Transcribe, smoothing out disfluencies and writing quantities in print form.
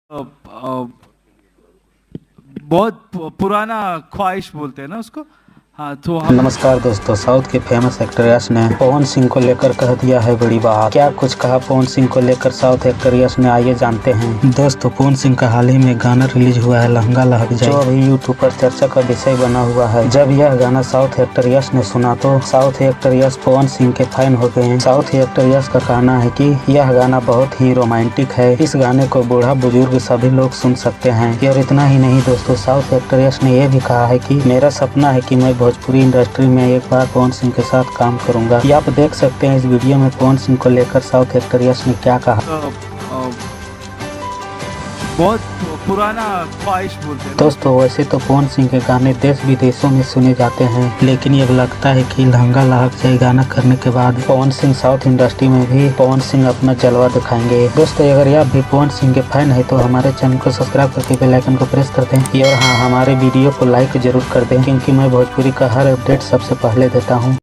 बहुत पुराना ख्वाहिश बोलते हैं ना उसको। हाँ तो हम नमस्कार दोस्तों, साउथ के फेमस एक्टर यश ने पवन सिंह को लेकर कह दिया है बड़ी बात। क्या कुछ कहा पवन सिंह को लेकर साउथ एक्टर यश ने, आइए जानते हैं। दोस्तों, पवन सिंह का हाल ही में गाना रिलीज हुआ है लहंगा लहक जाए, जो अभी यूट्यूब पर चर्चा का विषय बना हुआ है। जब यह गाना साउथ एक्टर यश ने सुना तो साउथ एक्टर यश पवन सिंह के फैन हो गए हैं। साउथ एक्टर यश का कहना है कि यह गाना बहुत ही रोमांटिक है, इस गाने को बूढ़ा बुजुर्ग सभी लोग सुन सकते हैं। और इतना ही नहीं दोस्तों, साउथ एक्टर यश ने यह भी कहा है कि मेरा सपना है कि मैं भोजपुरी इंडस्ट्री में एक बार पवन सिंह के साथ काम करूंगा। ये आप देख सकते हैं इस वीडियो में पवन सिंह को लेकर साउथ एक्टर यश ने क्या कहा। बहुत पुराना ख्वाहिश बोलते हैं दोस्तों, वैसे तो पवन सिंह के गाने देश विदेशों में सुने जाते हैं, लेकिन ये लगता है कि लहंगा लहक जाए गाना करने के बाद पवन सिंह साउथ इंडस्ट्री में भी पवन सिंह अपना जलवा दिखाएंगे। दोस्तों, अगर आप भी पवन सिंह के फैन है तो हमारे चैनल को सब्सक्राइब करके बेल आइकन को प्रेस कर दें। और हाँ, हमारे वीडियो को लाइक जरूर कर दें, क्योंकि मैं भोजपुरी का हर अपडेट सबसे पहले देता हूँ।